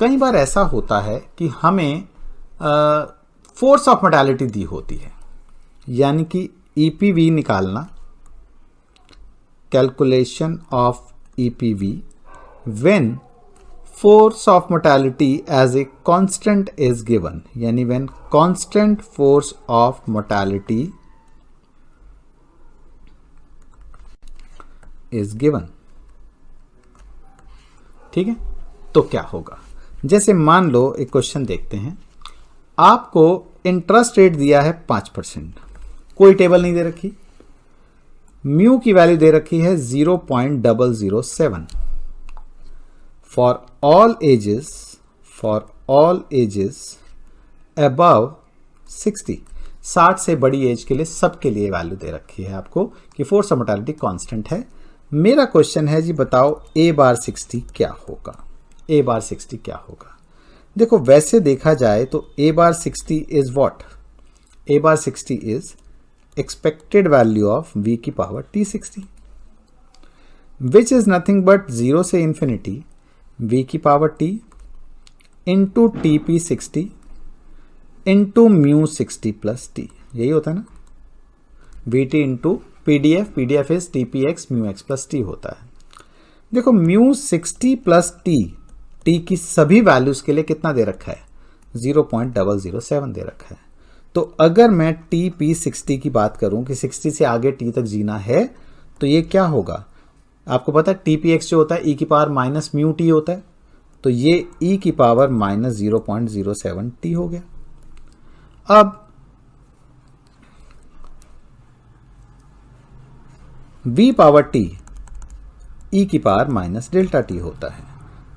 कई बार ऐसा होता है कि हमें फोर्स ऑफ मोर्टेलिटी दी होती है, यानी कि ईपीवी निकालना, calculation of EPV when force of mortality as a constant is given, यानी when constant force of mortality is given. ठीक है, तो क्या होगा? जैसे मान लो एक क्वेश्चन देखते हैं, आपको इंटरेस्ट रेट दिया है 5%, कोई टेबल नहीं दे रखी, म्यू की वैल्यू दे रखी है 0.007 फॉर ऑल एजेस अबव 60, 60 से बड़ी एज के लिए सबके लिए वैल्यू दे रखी है आपको कि फोर्स ऑफ मोर्टेलिटी कांस्टेंट है। मेरा क्वेश्चन है जी, बताओ ए बार 60 क्या होगा? ए बार 60 क्या होगा? देखो, वैसे देखा जाए तो a bar 60 is what? A bar 60 is expected value of v की power t60, which is nothing but 0 से इंफिनिटी वी की power t into TP60 into mu 60 plus t। यही होता है ना, VT into PDF is TPX mu x plus t होता है। देखो, म्यू 60 प्लस t की सभी वैल्यूज के लिए कितना दे रखा है? 0.007 दे रखा है। तो अगर मैं TP60 की बात करूं कि 60 से आगे t तक जीना है, तो ये क्या होगा? आपको पता है TPX जो होता है e की पावर माइनस म्यू t होता है, तो ये e की पावर माइनस 0.07 t हो गया। अब v पावर t e की पावर माइनस डेल्टा t होता है।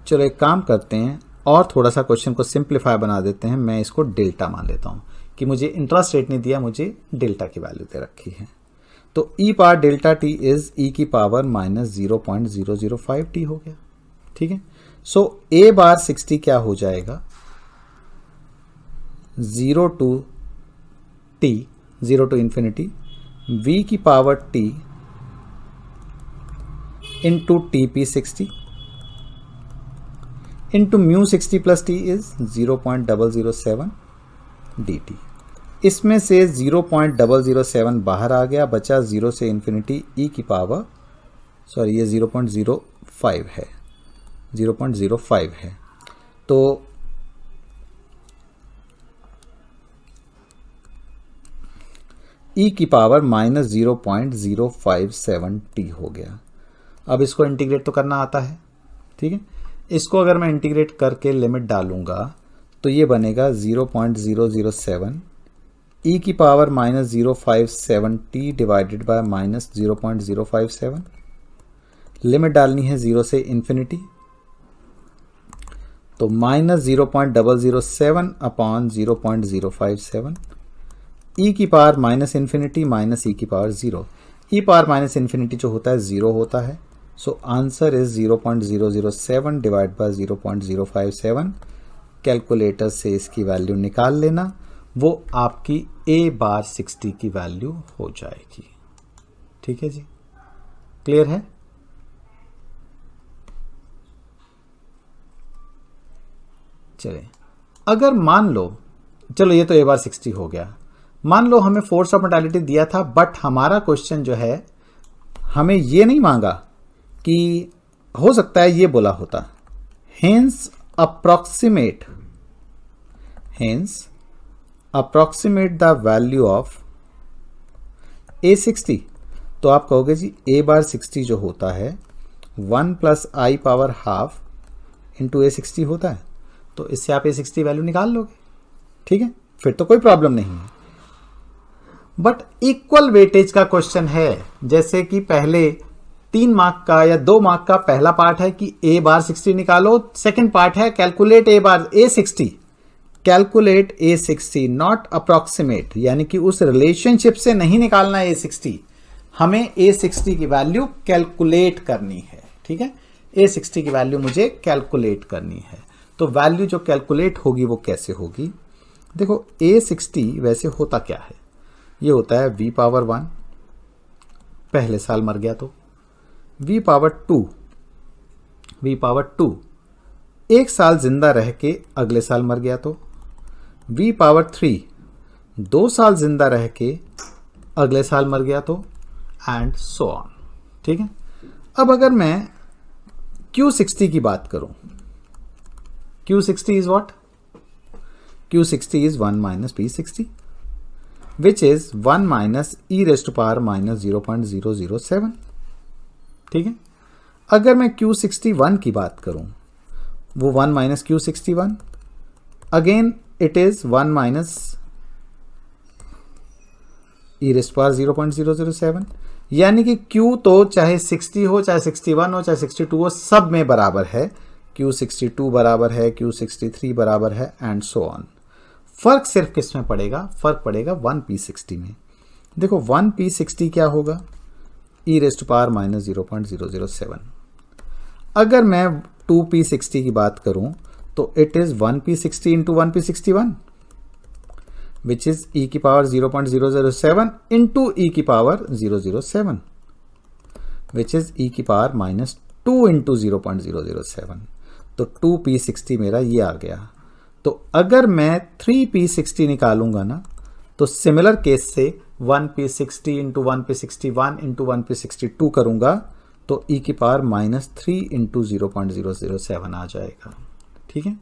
चलो एक काम करते हैं और थोड़ा सा क्वेश्चन को सिंप्लीफाई बना देते हैं। मैं इसको डेल्टा मान लेता हूं कि मुझे इंटरेस्ट रेट नहीं दिया, मुझे डेल्टा की वैल्यू दे रखी है। तो e power delta t is e की पावर माइनस 0.005 t हो गया। ठीक है, सो a बार 60 क्या हो जाएगा? 0 टू इंफिनिटी v की power t into TP60 into mu 60 plus t is 0.007 dt। इसमें से 0.007 बाहर आ गया, बचा 0 से इंफिनिटी e की पावर, सॉरी ये 0.05 है, 0.05 है। तो e की पावर माइनस 0.057 t हो गया। अब इसको इंटीग्रेट तो करना आता है, ठीक है। इसको अगर मैं इंटीग्रेट करके लिमिट डालूंगा तो ये बनेगा 0.007 e की power minus 057 t divided by minus 0.057। Limit डालनी है 0 से इंफिनिटी, तो माइनस 0.007 अपॉन 0.057 e की power minus infinity minus e की power 0। e power minus infinity जो होता है 0 होता है, so answer is 0.007 divide by 0.057। Calculator से इसकी वैल्यू निकाल लेना, वो आपकी a बार 60 की वैल्यू हो जाएगी। ठीक है जी, क्लियर है? चलिए, अगर मान लो, चलो ये तो a बार 60 हो गया, मान लो हमें फोर्स ऑफ मोर्टेलिटी दिया था, बट हमारा क्वेश्चन जो है हमें ये नहीं मांगा कि हो सकता है ये बोला होता, hence approximate the value of a60। तो आप कहोगे जी a बार 60 जो होता है 1 प्लस आई पावर हाफ इंटू a60 होता है, तो इससे आप a60 वैल्यू निकाल लोगे। ठीक है, फिर तो कोई प्रॉब्लम नहीं है। बट इक्वल वेटेज का क्वेश्चन है, जैसे कि पहले 3 मार्क का या 2 मार्क का पहला पार्ट है कि a बार 60 निकालो, सेकंड पार्ट है calculate a bar a60, calculate a60 not approximate, यानी कि उस रिलेशनशिप से नहीं निकालना है a60, हमें a60 की वैल्यू कैलकुलेट करनी है। ठीक है, a60 की वैल्यू मुझे कैलकुलेट करनी है। तो वैल्यू जो कैलकुलेट होगी वो कैसे होगी? देखो, a60 वैसे होता क्या है? ये होता है v पावर 1, पहले साल मर गया तो v पावर टू 1 साल जिंदा रह के अगले साल मर गया तो v पावर 3 2 साल जिंदा रह के अगले साल मर गया तो, एंड सो ऑन। ठीक है। अब अगर मैं Q60 की बात करूं, Q60 is what? Q60 is 1 minus P60 which is 1 minus e raise to power minus 0.007। ठीक है। अगर मैं Q61 की बात करूं, वो 1 minus Q61, again it is 1 minus e raise to power 0.007, यानी कि Q तो चाहे 60 हो, चाहे 61 हो, चाहे 62 हो, सब में बराबर है। Q62 बराबर है, Q63 बराबर है, एंड सो ऑन। फर्क सिर्फ किस में पड़ेगा? फर्क पड़ेगा 1p60 में। देखो 1p60 क्या होगा? e raise to power minus 0.007। अगर मैं 2p60 की बात करूं तो it is 1p60 into 1p61 which is e की पावर 0.007 इंटू e की पावर 007 विच इज e की पावर माइनस 2 इंटू 0.007। तो 2p60 मेरा ये आ गया। तो अगर मैं 3p60 निकालूंगा ना, तो सिमिलर केस से 1p60 into 1p61 into 1p62 करूंगा तो e की पावर माइनस 3 इंटू 0.007 आ जाएगा। ठीक है।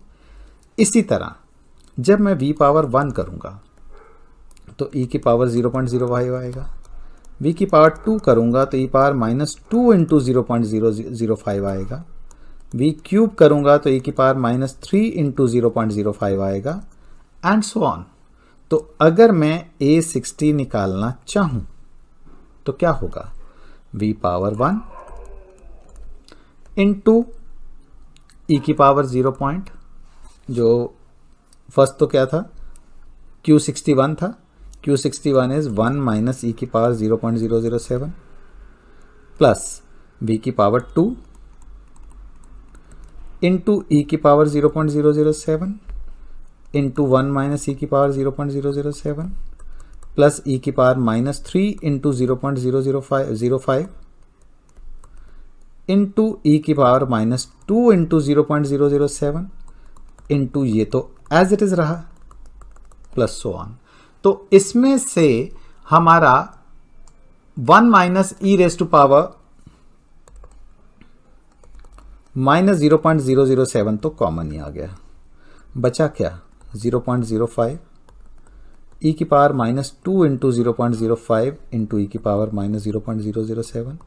इसी तरह जब मैं v पावर 1 करूंगा तो e की पावर 0.05 आएगा। v की पावर 2 करूंगा तो e पावर माइनस 2 इंटू 0.005 आएगा। v क्यूब करूंगा तो e की पावर माइनस 3 इंटू 0.05 आएगा, एंड सो ऑन। तो अगर मैं a60 निकालना चाहूं तो क्या होगा? v पावर 1 इंटू e की पावर 0 पॉइंट, जो फर्स्ट तो क्या था? Q61 था। Q61 इज 1 माइनस e की पावर 0.007 प्लस v की पावर 2 इंटू e की पावर 0.007 इंटू 1 माइनस e की पावर 0.007 प्लस e की power minus 3 into 0.005 into e की पावर माइनस 2 इंटू 0.007 इंटू ये तो एज इट इज रहा, प्लस सो ऑन। तो इसमें से हमारा 1 minus e raise to power minus 0.007 तो कॉमन ही आ गया। बचा क्या? 0.05 e की power minus 2 into 0.05 into e की पावर माइनस 0.007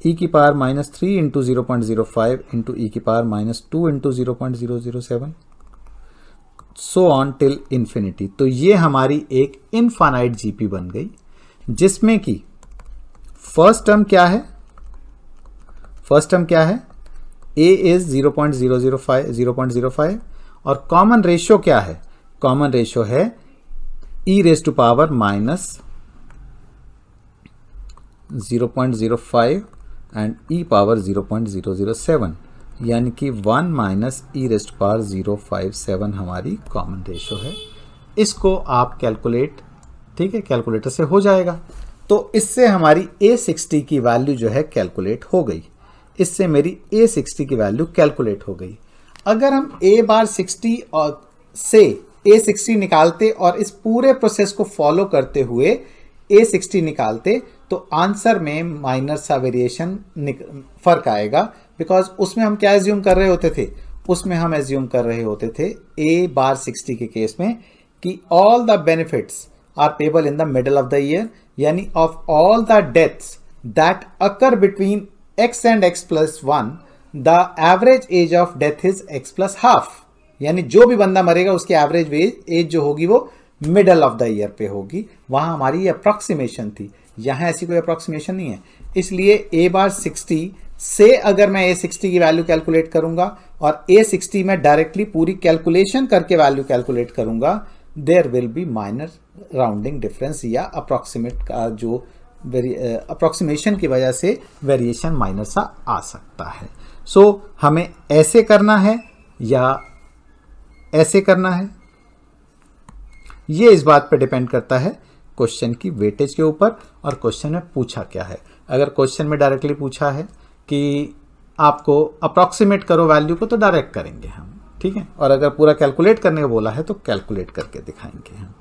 e की power minus 3 into 0.05 into e की power minus 2 into 0.007 so on till infinity. तो ये हमारी एक इनफाइनाइट जीपी बन गई, जिसमें कि फर्स्ट टर्म क्या है? फर्स्ट टर्म क्या है? a इज 0.005 और कॉमन रेशियो क्या है? कॉमन रेशियो है e raise to power minus 0.05 and e power 0.007, यानी कि 1 minus e raise to power 057 हमारी कॉमन रेशियो है। इसको आप कैलकुलेट, ठीक है, कैलकुलेटर से हो जाएगा। तो इससे हमारी a60 की वैल्यू जो है कैलकुलेट हो गई। इससे मेरी a60 की वैल्यू कैलकुलेट हो गई। अगर हम a बार 60 और से a60 निकालते और इस पूरे प्रोसेस को फॉलो करते हुए a60 निकालते तो आंसर में माइनर सा वेरिएशन फर्क आएगा, बिकॉज उसमें हम क्या एज्यूम कर रहे होते थे? उसमें हम एज्यूम कर रहे होते थे a बार 60 के केस में कि all the benefits are payable in the middle of the year, यानी of all the deaths that occur between x and x plus 1 the average age of death is x plus half, यानी जो भी बंदा मरेगा उसकी average age जो होगी वो मिडल ऑफ द ईयर पे होगी। वहां हमारी ये अप्रोक्सीमेशन थी, यहां ऐसी कोई अप्रोक्सीमेशन नहीं है। इसलिए a बार 60 से अगर मैं a60 की वैल्यू कैलकुलेट करूंगा और a60 में डायरेक्टली पूरी कैलकुलेशन करके वैल्यू कैलकुलेट करूंगा, there will be minor rounding difference या अप्रोक्सीमेट का जो अप्रोक्सीमेशन की वजह से वेरिएशन माइनर सा आ सकता है। सो हमें ऐसे करना है या ऐसे करना है, ये इस बात पर डिपेंड करता है क्वेश्चन की वेटेज के ऊपर और क्वेश्चन में पूछा क्या है। अगर क्वेश्चन में डायरेक्टली पूछा है कि आपको अप्रॉक्सीमेट करो वैल्यू को तो डायरेक्ट करेंगे हम, ठीक है। और अगर पूरा कैलकुलेट करने को बोला है तो कैलकुलेट करके दिखाएंगे हम,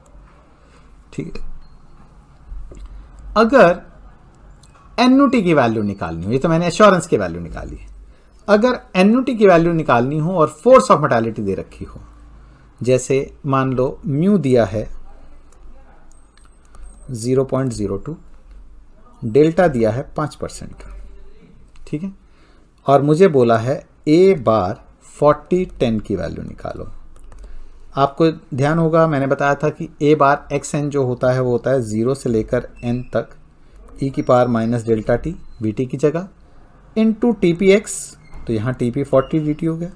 ठीक है। अगर एन्युटी की वैल्यू निकालनी हो, ये तो मैंने एश्योरेंस की वैल्यू निकाली है, अगर एन्युटी की वैल्यू निकालनी हो और फोर्स ऑफ मोर्टेलिटी दे रखी हो, जैसे मान लो म्यू दिया है 0.02, डेल्टा दिया है 5%, ठीक है, और मुझे बोला है ए बार 40-10 की वैल्यू निकालो। आपको ध्यान होगा मैंने बताया था कि ए बार एक्स एन जो होता है वो होता है 0 से लेकर n तक e की power minus delta T V T की जगह इनटू टी पी एक्स, तो यहाँ टी पी 40 डी टी हो गया,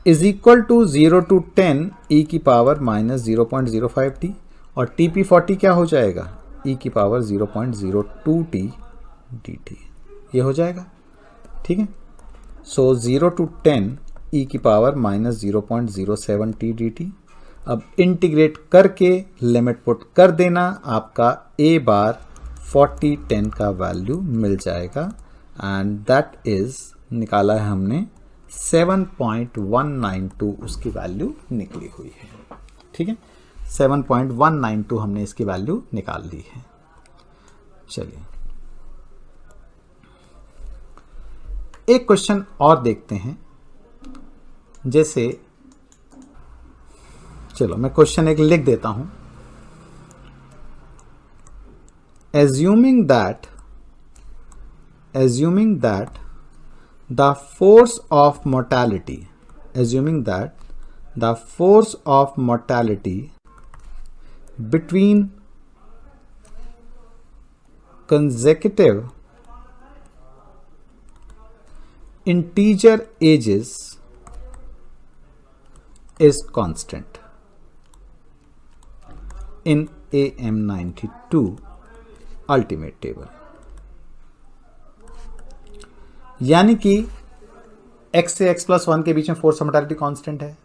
is equal to 0 to 10 e की पावर माइनस 0.05 टी, और टी पी 40 क्या हो जाएगा e की पावर 0.02 टी डी टी, ये हो जाएगा, ठीक है। सो 0 to 10 e की power minus 0.07 T D T. अब इंटीग्रेट करके लिमिट पुट कर देना, आपका a बार 40-10 का वैल्यू मिल जाएगा, एंड दैट इज निकाला है हमने 7.192 उसकी वैल्यू निकली हुई है, ठीक है। 7.192 हमने इसकी वैल्यू निकाल ली है। चलिए एक क्वेश्चन और देखते हैं, जैसे चलो मैं क्वेश्चन एक लिख देता हूं। assuming that the force of mortality between consecutive integer ages is constant in AM92 ultimate table. यानी कि x से x+1 के बीच में फोर्स ऑफ मोर्टेलिटी कांस्टेंट है,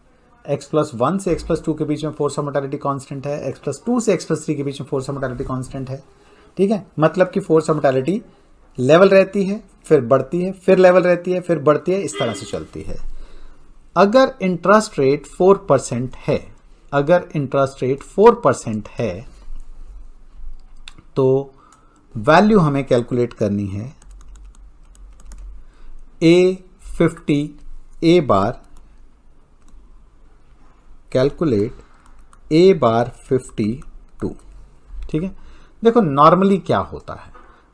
x+1 से x+2 के बीच में फोर्स ऑफ मोर्टेलिटी कांस्टेंट है, x+2 से x+3 के बीच में फोर्स ऑफ मोर्टेलिटी कांस्टेंट है, ठीक है। मतलब कि फोर्स ऑफ मोर्टेलिटी लेवल रहती है, फिर बढ़ती है, फिर लेवल रहती है, फिर बढ़ती है, इस तरह से चलती है। अगर इंटरेस्ट रेट 4% है, अगर इंटरेस्ट रेट 4% है तो वैल्यू हमें कैलकुलेट करनी है A50 A bar, calculate A बार 52, ठीक है। देखो नॉर्मली क्या होता है,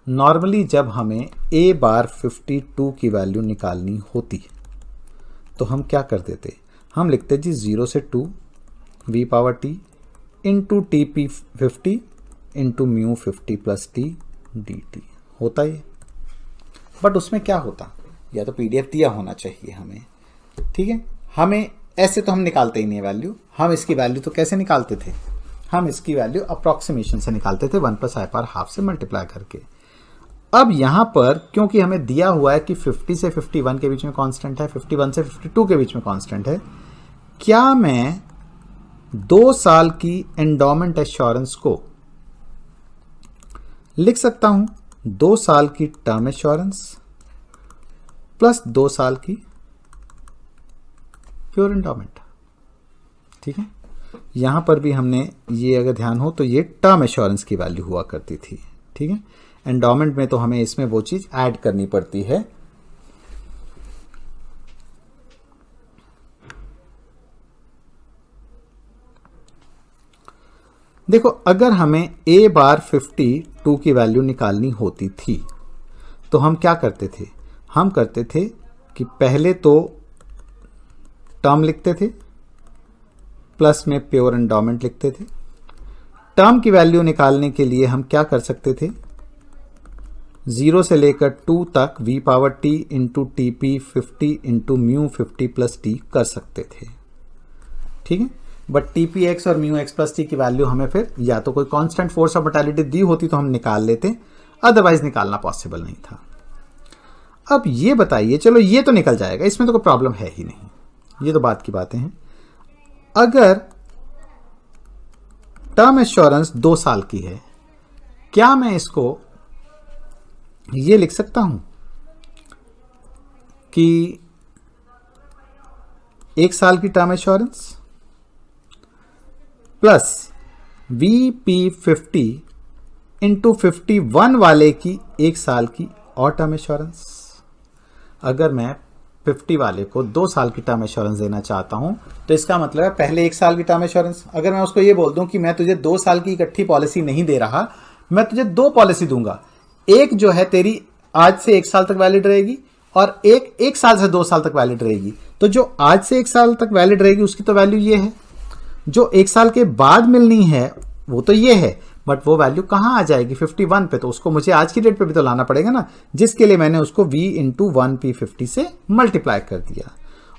नॉर्मली जब हमें A बार 52 की वैल्यू निकालनी होती है तो हम क्या कर देते, हम लिखते जी 0 से 2 v power t into T P 50 into mu 50 plus T D T होता है। बट उसमें क्या होता, या तो पीडीएफ दिया होना चाहिए हमें, ठीक है। हमें ऐसे तो हम निकालते ही नहीं है वैल्यू, हम इसकी वैल्यू तो कैसे निकालते थे, हम इसकी वैल्यू अप्रॉक्सीमेशन से निकालते थे 1 + i² से मल्टीप्लाई करके। अब यहां पर क्योंकि हमें दिया हुआ है कि 50 से 51 के बीच में कांस्टेंट है, 51 से 52 के बीच में कांस्टेंट है, क्या मैं 2 साल की एंडोमेंट एश्योरेंस को लिख सकता हूं 2 साल की टर्म एश्योरेंस प्लस 2 साल की प्योर एंडोमेंट, ठीक है। यहां पर भी हमने ये अगर ध्यान हो तो ये टर्म एश्योरेंस की वैल्यू हुआ करती थी, ठीक है। एंडोमेंट में तो हमें इसमें वो चीज ऐड करनी पड़ती है। देखो अगर हमें A बार 52 की वैल्यू निकालनी होती थी तो हम क्या करते थे, हम करते थे कि पहले तो टर्म लिखते थे प्लस में प्योर एंडोमेंट लिखते थे। टर्म की वैल्यू निकालने के लिए हम क्या कर सकते थे, 0 से लेकर 2 तक v power t into T P 50 into mu 50 plus T कर सकते थे, ठीक है। बट टी पी एक्स और म्यू एक्स प्लस टी की वैल्यू हमें फिर या तो कोई कांस्टेंट फोर्स ऑफ मोर्टेलिटी दी होती तो हम निकाल लेते, अदरवाइज निकालना पॉसिबल नहीं था। अब ये बताइए, चलो ये तो निकल जाएगा, इसमें तो कोई प्रॉब्लम है ही नहीं, ये तो बात की बातें हैं। अगर टर्म एश्योरेंस 2 साल की है क्या मैं इसको ये लिख सकता हूं कि 1 साल की term assurance plus VP50 into 51 वाले की 1 साल की और टर्म एश्योरेंस। अगर मैं 50 वाले को 2 साल की टर्म एश्योरेंस देना चाहता हूं तो इसका मतलब है पहले 1 साल की टर्म एश्योरेंस। अगर मैं उसको ये बोल दूं कि मैं तुझे 2 साल की इकट्ठी पॉलिसी नहीं दे रहा, मैं तुझे 2 पॉलिसी दूंगा, एक जो है तेरी आज से 1 साल तक वैलिड रहेगी और एक 1 साल से 2 साल तक वैलिड रहेगी। तो जो आज से 1 साल तक वैलिड रहेगी उसकी तो वैल्यू ये है, जो 1 साल के बाद मिलनी है वो तो ये है, बट वो वैल्यू कहां आ जाएगी 51 पे, तो उसको मुझे आज की डेट पे भी तो लाना पड़ेगा ना, जिसके लिए मैंने उसको V इंटू 1P50 से मल्टीप्लाई कर दिया।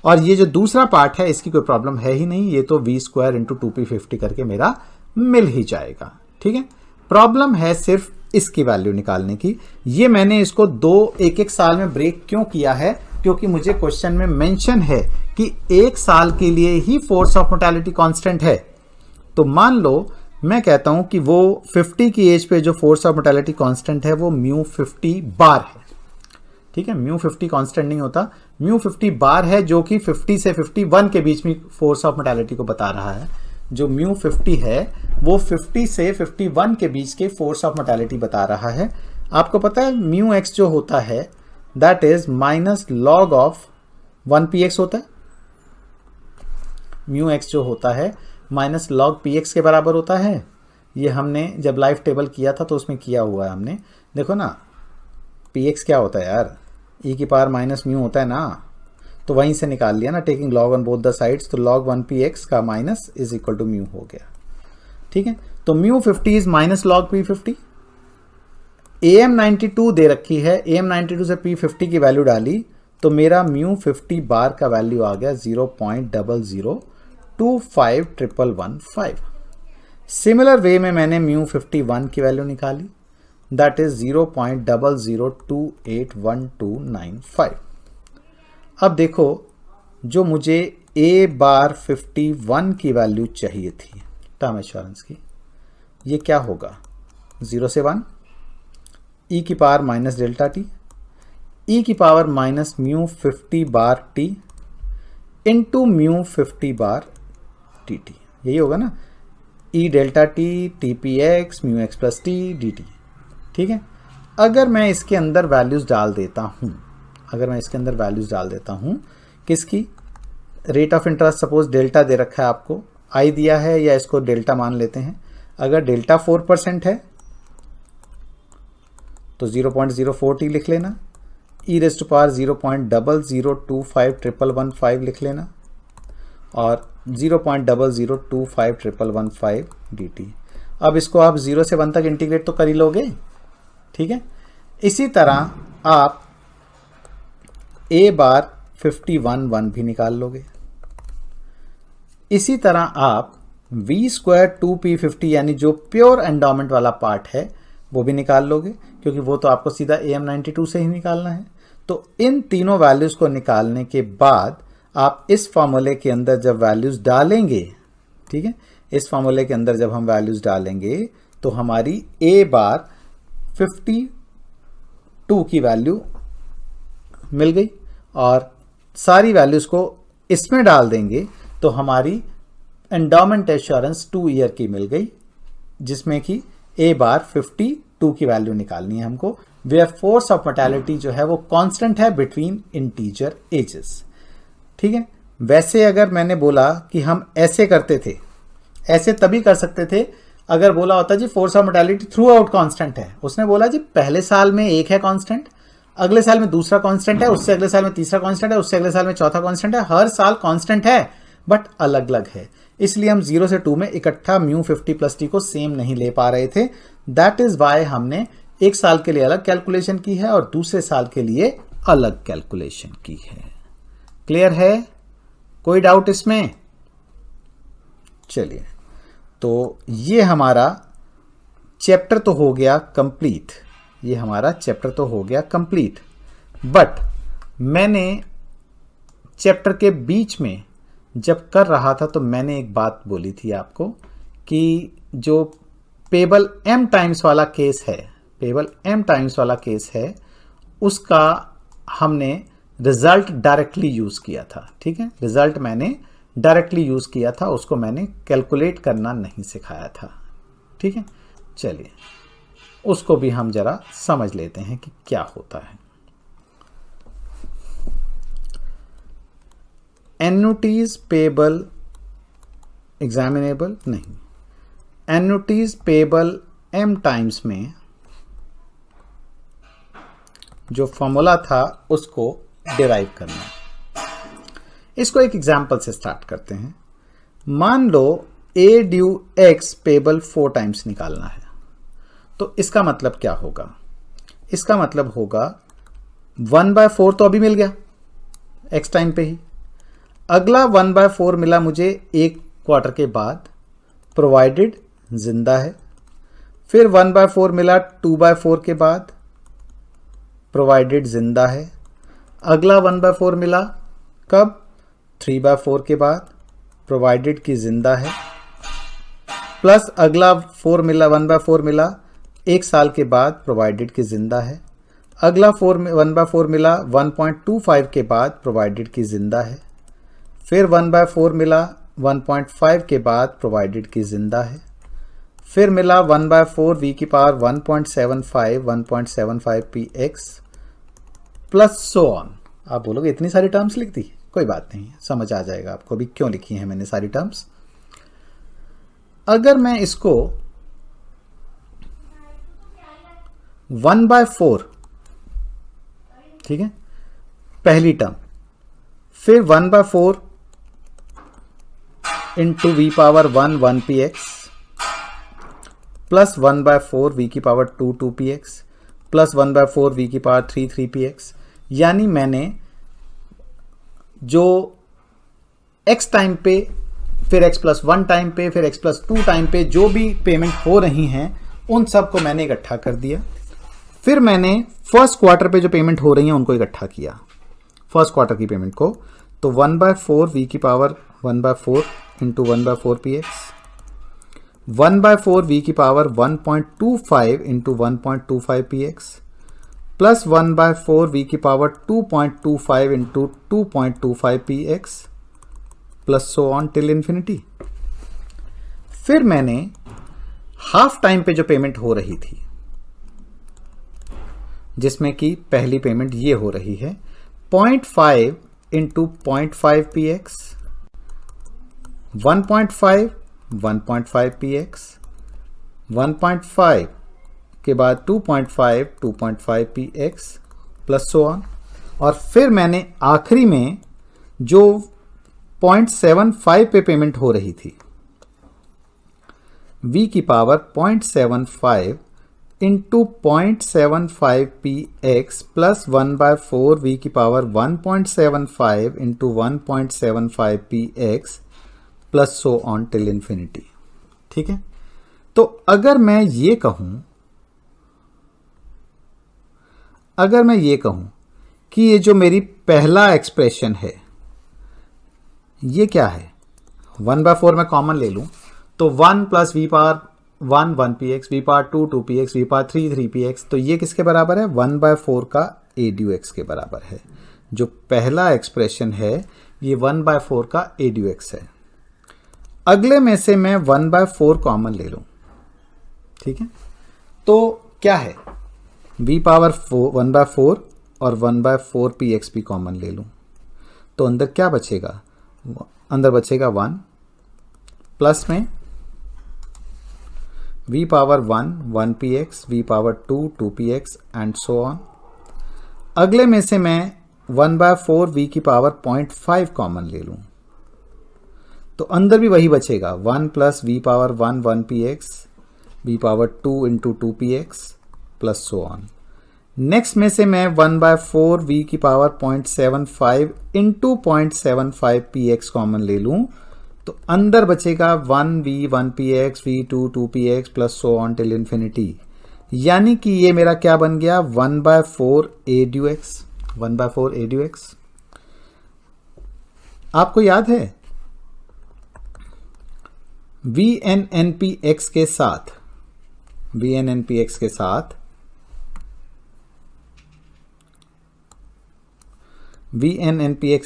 और ये जो दूसरा पार्ट है इसकी कोई प्रॉब्लम है ही नहीं, ये तो V स्क्वायर इंटू 2P50 करके मेरा मिल ही जाएगा। ठीक है, प्रॉब्लम है सिर्फ इसकी वैल्यू निकालने की। ये मैंने इसको 1-1 साल में ब्रेक क्यों किया है, क्योंकि मुझे क्वेश्चन में मेंशन है कि 1 साल के लिए ही फोर्स ऑफ मोर्टेलिटी कांस्टेंट है। तो मान लो मैं कहता हूं कि वो 50 की एज पे जो फोर्स ऑफ मोर्टेलिटी कांस्टेंट है वो μ50 बार है। ठीक है, μ50 कांस्टेंट नहीं होता, μ50 बार है, जो कि 50 से 51 के बीच में फोर्स ऑफ मोर्टेलिटी को बता रहा है। जो μ50 है वो 50 से 51 के बीच के फोर्स ऑफ मोर्टेलिटी बता रहा है। आपको पता है μx जो होता है that is minus log of 1px होता है। μx जो होता है माइनस लॉग px के बराबर होता है। ये हमने जब लाइफ टेबल किया था तो उसमें किया हुआ है हमने। देखो ना px क्या होता है यार, e की पावर माइनस म्यू होता है ना, तो वहीं से निकाल लिया ना, taking log on both the sides, तो log 1px का minus is equal to mu हो गया। ठीक है, तो μ50 is minus log p50। AM92 दे रखी है, AM92 से p50 की वैल्यू डाली तो मेरा μ50 बार का वैल्यू आ गया 0.0025115। सिमिलर वे में मैंने μ51 की वैल्यू निकाली, दैट इज 0.002811295। अब देखो जो मुझे A बार 51 की वैल्यू चाहिए थी टर्म एश्योरेंस की, ये क्या होगा 0 से 1 e की power minus delta T, e की पावर माइनस μ50 बार t इंटू μ50 बार टी टी, यही होगा ना, e delta T T P x mu x plus T D T. ठीक है, अगर मैं इसके अंदर वैल्यूज डाल देता हूं, किसकी, rate of interest suppose delta दे रखा है आपको, आई दिया है या इसको डेल्टा मान लेते हैं। अगर डेल्टा 4% है तो 0.04t लिख लेना, e रेज़ टू पावर 0.0025115 लिख लेना और 0.0025115 dt। अब इसको आप 0 से 1 तक इंटीग्रेट तो कर ही लोगे। ठीक है, इसी तरह आप A बार 51 भी निकाल लोगे। इसी तरह आप V स्क्वायर 2P50 यानी जो प्योर एंडोमेंट वाला पार्ट है वो भी निकाल लोगे, क्योंकि वो तो आपको सीधा AM92 से ही निकालना है। तो इन तीनों वैल्यूज को निकालने के बाद आप इस फॉर्मूले के अंदर जब वैल्यूज डालेंगे, ठीक है, इस फॉर्मूले के अंदर जब हम वैल्यूज डालेंगे तो हमारी A बार 52 की वैल्यू मिल गई और सारी वैल्यूज को इसमें डाल देंगे तो हमारी एंडोमेंट एश्योरेंस 2 ईयर की मिल गई, जिसमें कि A बार 52 की वैल्यू निकालनी है हमको, वेयर फोर्स ऑफ मोर्टेलिटी जो है वो कांस्टेंट है बिटवीन इंटीजर एजेस। ठीक है, वैसे अगर मैंने बोला कि हम ऐसे करते थे, ऐसे तभी कर सकते थे अगर बोला होता जी force of mortality throughout constant है। उसने बोला जी पहले साल में एक है कांस्टेंट, अगले साल में दूसरा कांस्टेंट है, उससे अगले साल में तीसरा कांस्टेंट है, उससे अगले साल में चौथा कांस्टेंट है, हर साल कांस्टेंट है बट अलग अलग है। इसलिए हम 0 से 2 में इकट्ठा μ50 प्लस टी को सेम नहीं ले पा रहे थे। दैट इज वाई हमने एक साल के लिए अलग कैलकुलेशन की है और दूसरे साल के लिए अलग कैलकुलेशन की है। क्लियर है, कोई डाउट इसमें? चलिए, तो ये हमारा चैप्टर तो हो गया कंप्लीट, बट मैंने चैप्टर के बीच में जब कर रहा था तो मैंने एक बात बोली थी आपको कि जो पेबल m टाइम्स वाला केस है, पेबल m टाइम्स वाला केस है, उसका हमने रिजल्ट डायरेक्टली यूज किया था। ठीक है, रिजल्ट मैंने डायरेक्टली यूज किया था, उसको मैंने कैलकुलेट करना नहीं सिखाया था। ठीक है, चलिए उसको भी हम जरा समझ लेते हैं कि क्या होता है। एन्युटीज पेबल एग्जामिनेबल नहीं, एन्युटीज पेबल m टाइम्स में जो फॉर्मूला था उसको डिराइव करना। इसको एक एग्जांपल से स्टार्ट करते हैं। मान लो a due x payable 4 times निकालना है, तो इसका मतलब क्या होगा? इसका मतलब होगा 1/4 तो अभी मिल गया x टाइम पे ही, अगला 1/4 मिला मुझे 1 क्वार्टर के बाद, प्रोवाइडेड जिंदा है। फिर 1/4 मिला 2/4 के बाद, प्रोवाइडेड जिंदा है। अगला 1/4 मिला कब? 3/4 के बाद, प्रोवाइडेड की जिंदा है। प्लस अगला 1/4 मिला 1 साल के बाद, प्रोवाइडेड की जिंदा है। अगला 1/4 मिला 1.25 के बाद, प्रोवाइडेड की जिंदा है। फिर 1/4 मिला 1.5 के बाद, प्रोवाइडेड की जिंदा है। फिर मिला 1/4 v की power 1.75 px plus so on. आप बोलोगे इतनी सारी टर्म्स लिख दी? कोई बात नहीं, समझ आ जाएगा आपको अभी क्यों लिखी है मैंने सारी टर्म्स। अगर मैं इसको 1/4, ठीक है, पहली टर्म, फिर 1/4 into V power 1 px plus 1/4 we की पावर 2 px प्लस 1/4 वी की पावर 3 px, यानी मैंने जो x टाइम पे, फिर x प्लस 1 टाइम पे, फिर x प्लस 2 टाइम पे जो भी पेमेंट हो रही हैं उन सब को मैंने इकट्ठा कर दिया। फिर मैंने फर्स्ट क्वार्टर पे जो पेमेंट हो रही हैं उनको इकट्ठा किया, फर्स्ट क्वार्टर की पेमेंट को। तो 1/4 वी की पावर 1/4 इंटू 1/4 px, 1/4 वी की power 1.25 into 1.25 px plus 1/4 we की power 2.25 into 2.25 px plus so on till infinity. फिर मैंने हाफ टाइम पे जो पेमेंट हो रही थी, जिसमें कि पहली पेमेंट ये हो रही है 0.5 इंटू 0.5 px, 1.5 1.5 px, 1.5 के बाद 2.5 2.5 px प्लस सो ऑन। और फिर मैंने आखिरी में जो 0.75 पे पेमेंट हो रही थी, v की power 0.75 into 0.75 px plus 1/4 v की power 1.75 into 1.75 px plus so on till infinity. ठीक है, तो अगर मैं ये कहूं कि ये जो मेरी पहला एक्सप्रेशन है ये क्या है, 1/4 मैं कॉमन ले लूं तो 1 plus we power 1 px, we power 2 px, we power 3 px, तो ये किसके बराबर है? 1/4 का a ड्यू x के बराबर है। जो पहला एक्सप्रेशन है ये 1/4 का a ड्यू x है। अगले में से मैं 1/4 कॉमन ले लूं, ठीक है, तो क्या है? v पावर 1/4 और 1/4 px भी कॉमन ले लूं तो अंदर क्या बचेगा? अंदर बचेगा 1 प्लस में v power 1 px, v power 2 px and so on. अगले में से मैं 1/4 v की पावर 0.5 कॉमन ले लूं तो अंदर भी वही बचेगा 1 plus v power 1 px, v power 2 into 2 px plus so on. Next में से मैं 1/4 v की पावर 0.75 इंटू 0.75 px कॉमन ले लूं तो अंदर बचेगा 1v 1 px, v2 2 px plus so on till infinity. यानी कि ये मेरा क्या बन गया? 1/4 a due x, 1/4 a due x। आपको याद है v n n p x के साथ V N N P X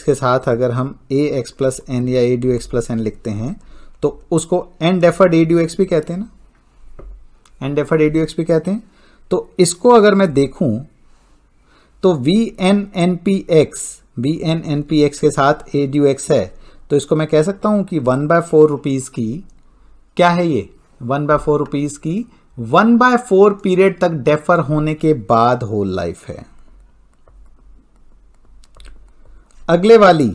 के साथ अगर हम ए एक्स प्लस एन या A due X plus N लिखते हैं तो उसको N deferred A due X भी कहते हैं ना, N deferred A due X भी कहते हैं। तो इसको अगर मैं देखूं तो V N N P X के साथ ए ड्यू एक्स है, तो इसको मैं कह सकता हूं कि 1/4 रुपीज की क्या है ये, 1/4 रुपीज की 1/4 पीरियड तक डेफर होने के बाद होल लाइफ है। अगले वाली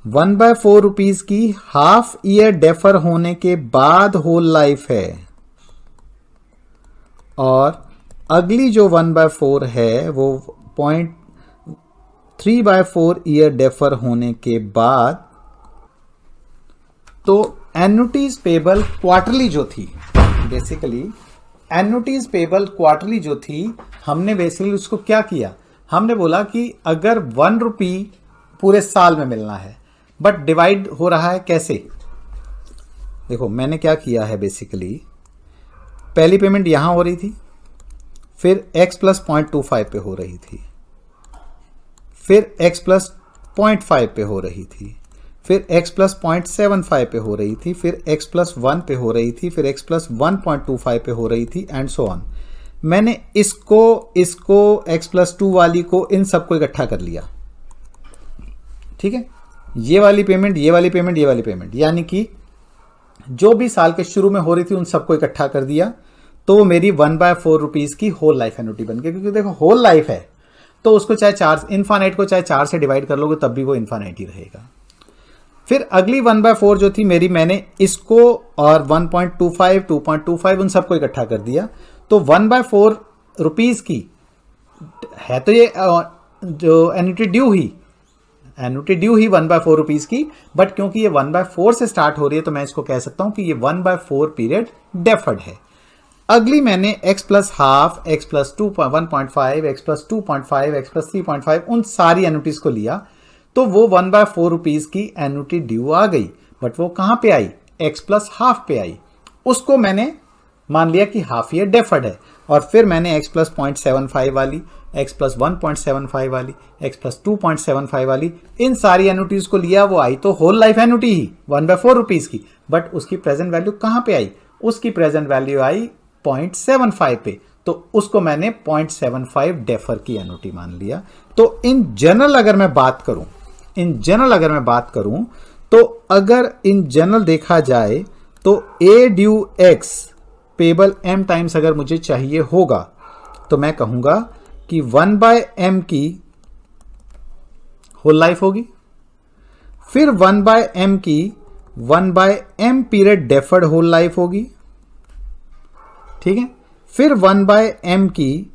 1/4 रुपीज की हाफ ईयर डेफर होने के बाद होल लाइफ है, और अगली जो 1/4 है वो 3/4 ईयर डेफर होने के बाद। तो एन्युटीज पेबल क्वार्टरली जो थी, बेसिकली एन्युटीज पेबल क्वार्टरली जो थी, हमने बेसिकली उसको क्या किया, हमने बोला कि अगर 1 रुपी पूरे साल में मिलना है, बट डिवाइड हो रहा है कैसे। देखो मैंने क्या किया है, बेसिकली पहली पेमेंट यहां हो रही थी, फिर x प्लस 0.25 पे हो रही थी, फिर x प्लस 0.5 पे हो रही थी, फिर x प्लस 0.75 पे हो रही थी, फिर x प्लस 1 पे हो रही थी, फिर x प्लस 1.25 पे हो रही थी, एंड सो ऑन। मैंने इसको x प्लस 2 वाली को, इन सबको इकट्ठा कर लिया, ठीक है। ये वाली पेमेंट, ये वाली पेमेंट, ये वाली पेमेंट, यानी कि जो भी साल के शुरू में हो रही थी उन सबको इकट्ठा कर दिया, तो वो मेरी 1/4 रुपीज की होल लाइफ एन्युटी बन गई। क्योंकि देखो होल लाइफ है तो उसको चाहे 4 इनफाइनाइट को चाहे 4 से डिवाइड कर लोगे तब भी वो इनफाइनाइट ही रहेगा। फिर अगली 1/4 जो थी मेरी, मैंने इसको और 1.25, 2.25 उन सबको इकट्ठा कर दिया, तो 1/4 रुपीज की है, तो ये जो एन्युटी ड्यू ही 1/4 रुपीज की, बट क्योंकि ये 1/4 से स्टार्ट हो रही है तो मैं इसको कह सकता हूं कि ये 1/4 पीरियड डेफर्ड है। अगली मैंने x plus half, x plus 1.5, x plus 2.5, x plus 3.5 उन सारी एन्युटीज को लिया, तो वो 1/4 रुपीज की एन्युटी ड्यू आ गई, बट वो कहां पे आई, x प्लस हाफ पे आई। उसको मैंने मान लिया कि हाफ ईयर डेफर्ड है, और फिर मैंने x प्लस 0.75 वाली, x प्लस 1.75 वाली, x प्लस 2.75 वाली, इन सारी एन्युटीज को लिया, वो आई तो होल लाइफ एन्युटी ही 1/4 रुपीज की, बट उसकी प्रेजेंट वैल्यू कहां पे आई, उसकी प्रेजेंट वैल्यू आई 0.75 पे, तो उसको मैंने 0.75 डेफर की एन्युटी मान लिया। तो इन जनरल अगर मैं बात करूं, तो अगर इन जनरल देखा जाए तो a due x payable m times अगर मुझे चाहिए होगा, तो मैं कहूंगा कि 1/m की होल लाइफ होगी, फिर 1/m की 1/m period deferred whole life होगी, ठीक है। फिर 1/m की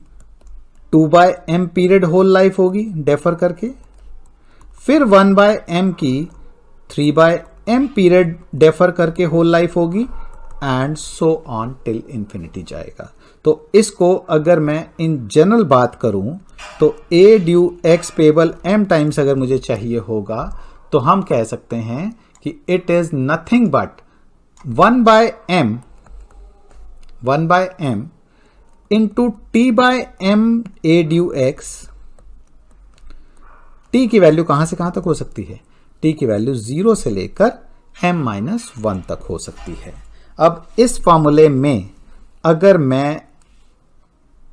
2/m पीरियड होल लाइफ होगी डेफर करके, फिर 1/m की 3/m पीरियड डेफर करके होल लाइफ होगी, and so on till infinity जाएगा। तो इसको अगर मैं इन जनरल बात करूं तो a due x payable m times अगर मुझे चाहिए होगा, तो हम कह सकते हैं कि it is nothing but 1/m into t/m A due x. t की वैल्यू कहां से कहां तक हो सकती है, t की वैल्यू 0 से लेकर m-1 तक हो सकती है। अब इस फॉर्मूले में अगर मैं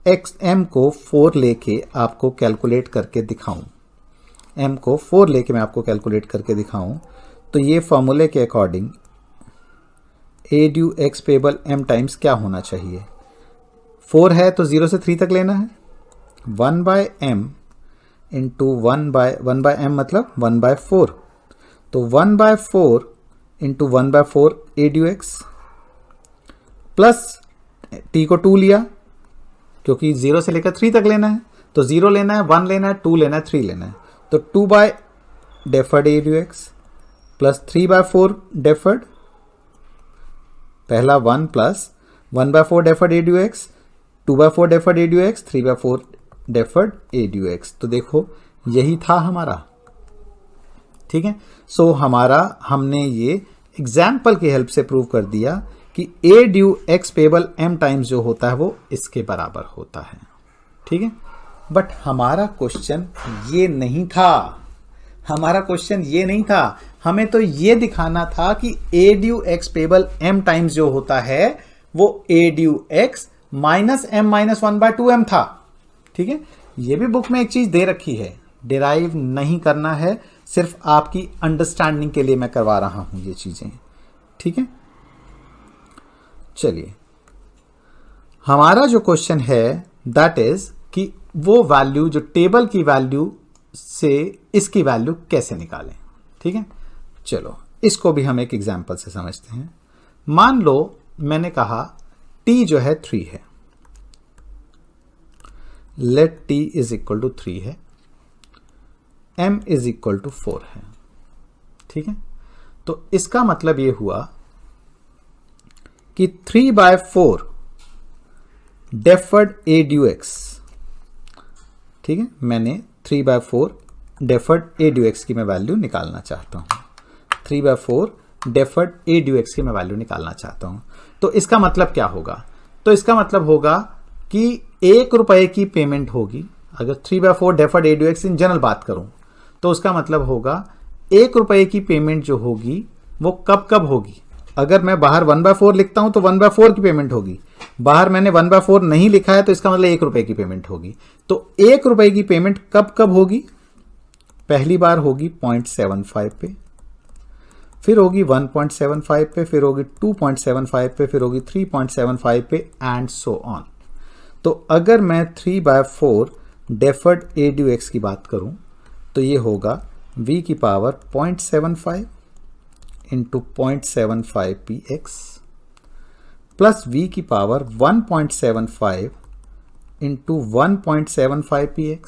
m को 4 लेके आपको कैलकुलेट करके दिखाऊं, m को 4 लेके मैं आपको कैलकुलेट करके दिखाऊं, तो ये फॉर्मूले के according a due x payable m times क्या होना चाहिए, 4 है तो 0 से 3 तक लेना है, 1/m इंटू 1/m मतलब 1/4, तो 1/4 इंटू 1/4 ए ड्यू एक्स, प्लस t को 2 लिया क्योंकि 0 से लेकर 3 तक लेना है, तो 0 लेना है, 1 लेना है, 2 लेना है, 3 लेना है, तो 2 deferred A due X plus 3/4 deferred, पहला 1 plus 1/4 deferred A due x, 2/4 deferred A due x, 3/4 deferred A due x. तो देखो यही था हमारा, ठीक है। सो हमने ये एग्जाम्पल की हेल्प से प्रूव कर दिया कि a due x payable m times जो होता है वो इसके बराबर होता है। ठीक है, बट हमारा क्वेश्चन ये नहीं था, हमारा क्वेश्चन ये नहीं था। हमें तो ये दिखाना था कि a due x payable m times जो होता है वो a due x minus m minus 1/2m था। ठीक है, ये भी बुक में एक चीज दे रखी है, डिराइव नहीं करना है, सिर्फ आपकी अंडरस्टैंडिंग के लिए मैं करवा रहा हूं ये चीजें। ठीक है, चलिए हमारा जो क्वेश्चन है दैट इज कि वो वैल्यू जो टेबल की वैल्यू से इसकी वैल्यू कैसे निकालें। ठीक है, चलो इसको भी हम एक एग्जांपल से समझते हैं। मान लो मैंने कहा t जो है 3 है, let t is equal to 3 है, m इज इक्वल टू 4 है। ठीक है, तो इसका मतलब ये हुआ कि 3/4 डेफर्ड ए ड्यू एक्स। ठीक है, मैंने 3/4 डेफर्ड ए ड्यू एक्स की मैं वैल्यू निकालना चाहता हूं। 3/4 डेफर्ड ए ड्यू एक्स की मैं वैल्यू निकालना चाहता हूं। तो इसका मतलब क्या होगा? तो इसका मतलब होगा कि 1 रुपए की पेमेंट होगी। अगर 3/4 deferred A due x in general बात करूं तो उसका मतलब होगा 1 रुपए की पेमेंट जो होगी वो कब कब होगी। अगर मैं बाहर 1/4 लिखता हूं तो 1/4 की पेमेंट होगी, बाहर मैंने 1/4 नहीं लिखा है तो इसका मतलब 1 रुपए की पेमेंट होगी। तो 1 रुपए की पेमेंट कब कब होगी? पहली बार होगी 0.75 पे, फिर होगी 1.75 पे, फिर होगी 2.75 पे, फिर होगी 3.75 पे एंड सो ऑन। तो अगर मैं 3/4 डेफर्ड ए ड्यू एक्स की बात करूं तो ये होगा v की power 0.75 into 0.75 px plus v की पावर 1.75 इंटू 1.75 px,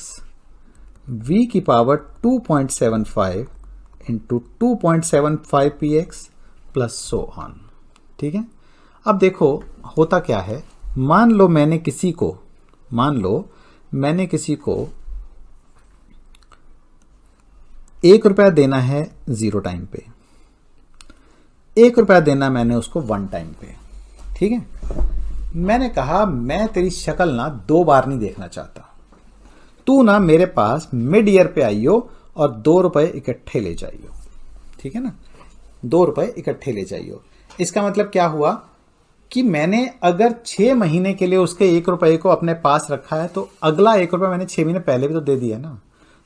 v की power 2.75 into 2.75 px plus so on. ठीक है, अब देखो होता क्या है। मान लो मैंने किसी को 1 रुपया देना है 0 टाइम पे, 1 रुपया देना मैंने उसको 1 टाइम पे। ठीक है, मैंने कहा मैं तेरी शक्ल ना 2 बार नहीं देखना चाहता, तू ना मेरे पास मिड ईयर पे आइयो और 2 रुपए इकट्ठे ले जाइयो। ठीक है ना, 2 रुपए इकट्ठे ले जाइयो। इसका मतलब क्या हुआ कि मैंने अगर 6 महीने के लिए उसके 1 रुपए को अपने पास रखा है तो अगला 1 रुपया मैंने 6 महीने पहले भी तो दे दिया ना।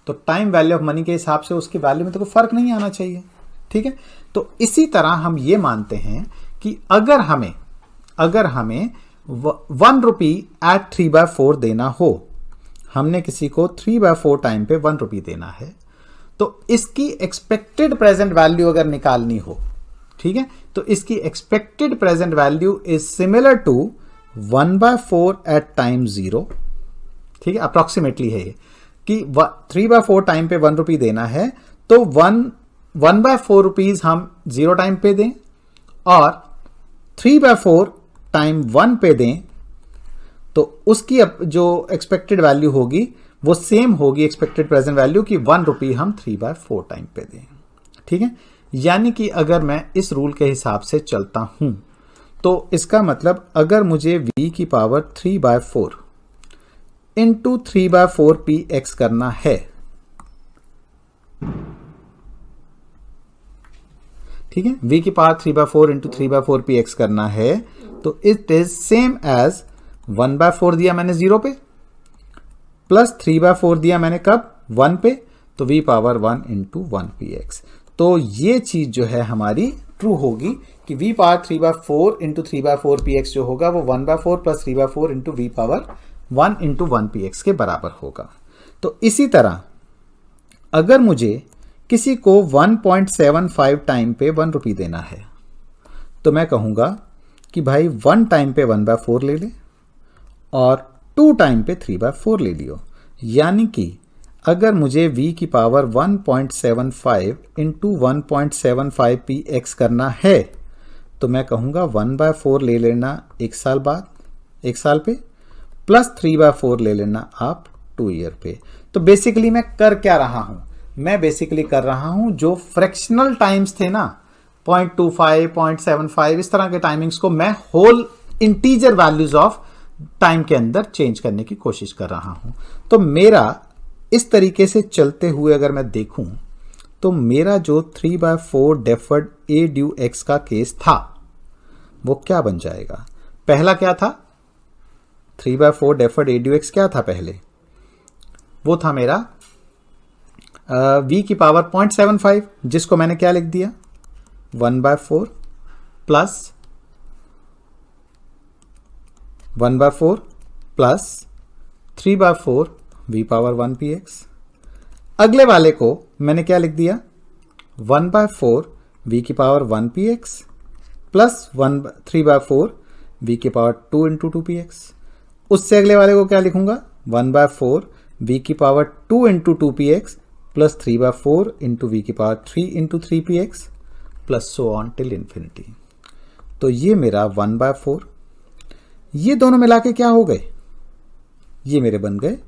तो टाइम वैल्यू ऑफ मनी के हिसाब से उसकी वैल्यू में तो कोई फर्क नहीं आना चाहिए। ठीक है, तो इसी तरह हम ये मानते हैं कि अगर हमें 1 रुपी एट 3/4 देना हो, हमने किसी को 3/4 टाइम पे 1 रुपी देना है, तो इसकी एक्सपेक्टेड प्रेजेंट वैल्यू अगर निकालनी हो, ठीक है, तो इसकी expected present value is similar to 1/4 at time 0। ठीक है, अप्रोक्सीमेटली है ये कि 3/4 टाइम पे 1 रुपी देना है तो 1/4 रुपीज हम 0 टाइम पे दें और 3/4 टाइम 1 पे दें, तो उसकी जो एक्सपेक्टेड वैल्यू होगी वो सेम होगी एक्सपेक्टेड प्रेजेंट वैल्यू की 1 रुपी हम 3/4 टाइम पे दें। ठीक है, यानी कि अगर मैं इस रूल के हिसाब से चलता हूं तो इसका मतलब अगर मुझे v की पावर 3/4 इंटू 3/4 px करना है, ठीक है, v की पावर 3/4 इंटू 3/4 px करना है, तो इट इज सेम एज 1/4 दिया मैंने 0 पे प्लस 3/4 दिया मैंने कब 1 पे, तो v पावर 1 इंटू 1 px। तो ये चीज जो है हमारी ट्रू होगी कि v पावर 3/4 इंटू 3/4 px जो होगा वो 1/4 plus 3/4 into v power 1 into 1 px के बराबर होगा। तो इसी तरह अगर मुझे किसी को 1.75 टाइम पे 1 रुपी देना है तो मैं कहूंगा कि भाई 1 टाइम पे 1/4 ले ले और 2 टाइम पे 3/4 ले लियो। यानी कि अगर मुझे v की पावर 1.75 इंटू 1.75 px करना है तो मैं कहूंगा 1/4 ले लेना 1 साल बाद, 1 साल पे, प्लस 3/4 ले लेना आप 2 ईयर पे। तो बेसिकली मैं कर क्या रहा हूं? मैं बेसिकली कर रहा हूं जो फ्रैक्शनल टाइम्स थे ना, 0.25, 0.75 इस तरह के टाइमिंग्स को मैं whole integer values of time के अंदर चेंज करने की कोशिश कर रहा हूं। तो मेरा इस तरीके से चलते हुए अगर मैं देखूं तो मेरा जो 3/4 डेफर्ड ए ड्यू एक्स का केस था वो क्या बन जाएगा? पहला क्या था? 3/4 डेफर्ड ए ड्यू एक्स क्या था पहले? वो था मेरा v की पावर 0.75, जिसको मैंने क्या लिख दिया? 1/4 प्लस 3/4 v पावर 1px। अगले वाले को मैंने क्या लिख दिया? 1/4 v की पावर 1px प्लस 3/4 v की पावर 2 इंटू 2px। उससे अगले वाले को क्या लिखूंगा? 1/4 v की power 2 into 2px plus 3/4 into v की power 3 into 3px plus so on till infinity. तो ये मेरा 1/4, ये दोनों मिला के क्या हो गए? ये मेरे बन गए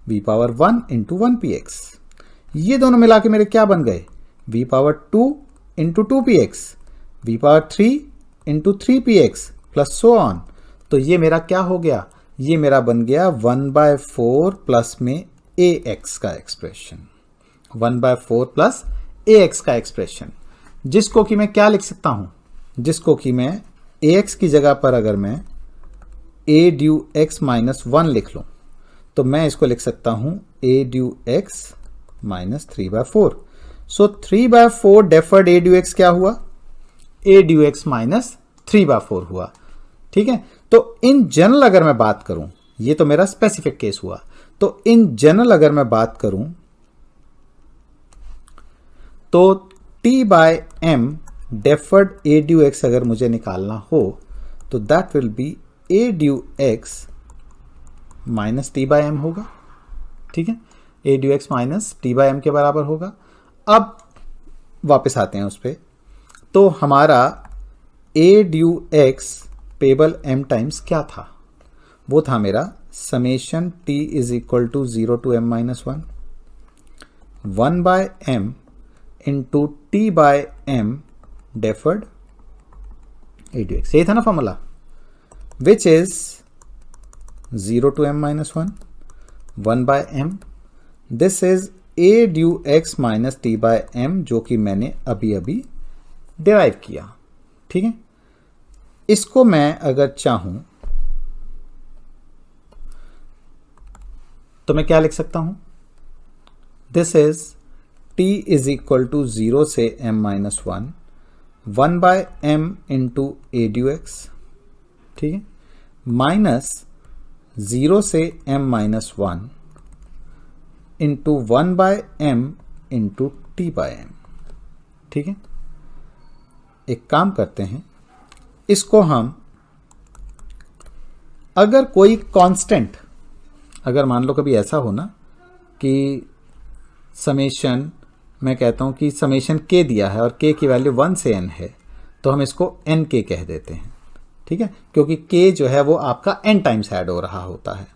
v पावर 1 इंटू 1px। ये दोनों मिला के मेरे क्या बन गए? v power 2 into 2px, v power 3 into 3px plus so on. तो ये मेरा क्या हो गया? ये मेरा बन गया 1/4 प्लस में ax का एक्सप्रेशन, 1/4 प्लस ax का एक्सप्रेशन, जिसको कि मैं क्या लिख सकता हूं? जिसको कि मैं ax की जगह पर अगर मैं a ड्यू x माइनस 1 लिख लूं तो मैं इसको लिख सकता हूं a due x minus 3/4। So 3/4 deferred a due x क्या हुआ? a ड्यू x माइनस 3/4 हुआ। ठीक है, तो इन जनरल अगर मैं बात करूं, ये तो मेरा स्पेसिफिक केस हुआ, तो इन जनरल अगर मैं बात करूं तो t/m deferred a due x अगर मुझे निकालना हो तो that will be a due x minus t/m होगा। ठीक है, a due x minus t/m के बराबर होगा। अब वापस आते हैं उस पर, तो हमारा a due x payable m times क्या था? वो था मेरा summation t is equal to 0 to m minus 1/m into t/m deferred a due x। यही था ना formula, which is 0 to m minus 1/m। This is a due x minus t/m, जो कि मैंने अभी अभी डिराइव किया। ठीक है, इसको मैं अगर चाहूं तो मैं क्या लिख सकता हूं? This is t is equal to 0 से m minus 1/m into a due x। ठीक है, माइनस 0 से m minus 1 into 1/m into t/m। ठीक है, एक काम करते हैं, इसको हम अगर कोई कांस्टेंट, अगर मान लो कभी ऐसा हो ना कि समेशन, मैं कहता हूं कि समेशन k दिया है और k की वैल्यू 1 से n है, तो हम इसको nk कह देते हैं। ठीक है, क्योंकि k जो है वो आपका n टाइम्स ऐड हो रहा होता है।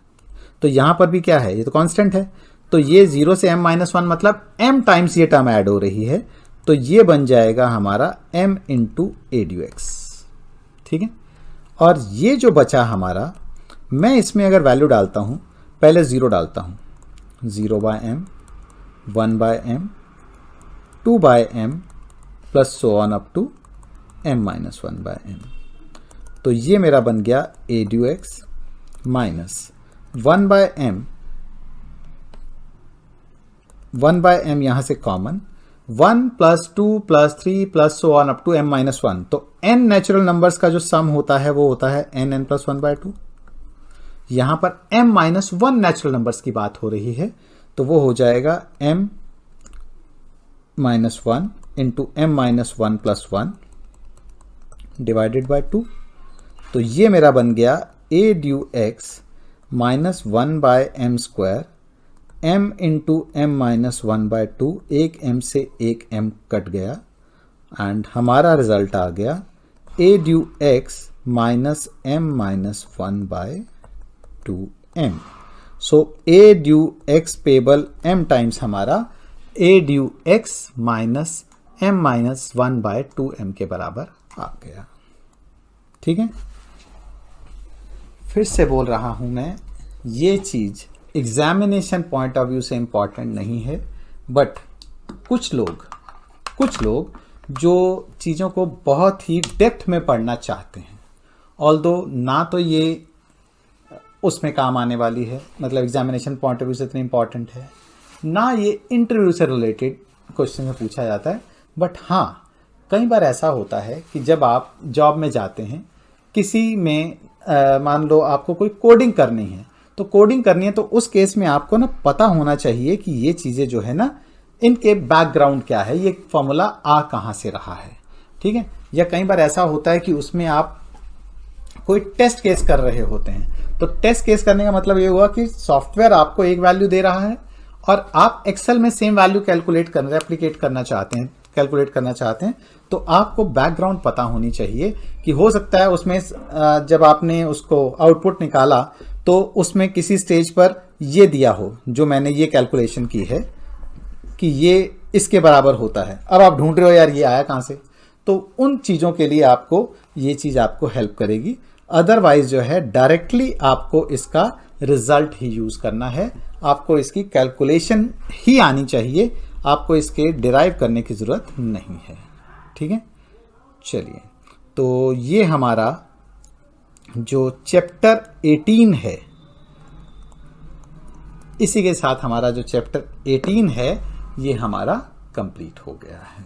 तो यहां पर भी क्या है? ये तो कांस्टेंट है, तो ये 0 से m माइनस 1 मतलब m टाइम्स ये टर्म ऐड हो रही है, तो ये बन जाएगा हमारा m into a due x। ठीक है, और ये जो बचा हमारा, मैं इसमें अगर वैल्यू डालता हूं, पहले 0 डालता हूं, 0/m, 1/m, 2/m plus so on up to m minus 1/m। तो ये मेरा बन गया a due x minus 1/m यहां से common, 1 plus 2 plus 3 plus so on up to m minus 1। तो n नेचुरल नंबर्स का जो सम होता है वो होता है n प्लस 1/2। यहां पर m माइनस 1 नेचुरल नंबर्स की बात हो रही है, तो वो हो जाएगा m minus 1 into m minus 1 plus 1 divided by 2। तो ये मेरा बन गया a due x minus 1/m square, m into m minus 1/2, एक m से एक m कट गया, एंड हमारा रिजल्ट आ गया a due x minus m minus 1/2m। So a due x payable m times हमारा a due x minus m-1/2m के बराबर आ गया। ठीक है, फिर से बोल रहा हूं मैं, ये चीज एग्जामिनेशन पॉइंट ऑफ व्यू से इंपॉर्टेंट नहीं है, बट कुछ लोग जो चीज़ों को बहुत ही डेप्थ में पढ़ना चाहते हैं, ऑल्दो ना तो ये उसमें काम आने वाली है, मतलब एग्जामिनेशन पॉइंट ऑफ व्यू से इतनी इंपॉर्टेंट है, ना ये इंटरव्यू से रिलेटेड क्वेश्चन में पूछा जाता है, बट हाँ कई बार ऐसा होता है कि जब आप जॉब में जाते हैं, किसी में मान लो आपको कोई कोडिंग करनी है, तो कोडिंग करनी है तो उस केस में आपको ना पता होना चाहिए कि ये चीज़ें जो है ना, इनके बैकग्राउंड क्या है, ये फॉर्मूला आ कहाँ से रहा है। ठीक है, या कई बार ऐसा होता है कि उसमें आप कोई टेस्ट केस कर रहे होते हैं, तो टेस्ट केस करने का मतलब ये हुआ कि सॉफ्टवेयर आपको एक वैल्यू दे रहा है और आप एक्सेल में सेम वैल्यू कैलकुलेट करना चाहते हैं, तो आपको बैकग्राउंड पता होनी चाहिए कि हो सकता है उसमें जब आपने उसको आउटपुट निकाला तो उसमें किसी स्टेज पर ये दिया हो, जो मैंने ये कैलकुलेशन की है कि ये इसके बराबर होता है, अब आप ढूंढ रहे हो यार ये आया कहाँ से, तो उन चीज़ों के लिए आपको ये चीज़ आपको हेल्प करेगी। अदरवाइज जो है डायरेक्टली आपको इसका रिजल्ट ही यूज़ करना है, आपको इसकी कैलकुलेशन ही आनी चाहिए, आपको इसके डिराइव करने की ज़रूरत नहीं है। ठीक है, चलिए, तो ये हमारा जो चैप्टर 18 है, इसी के साथ हमारा जो चैप्टर 18 है ये हमारा कंप्लीट हो गया है।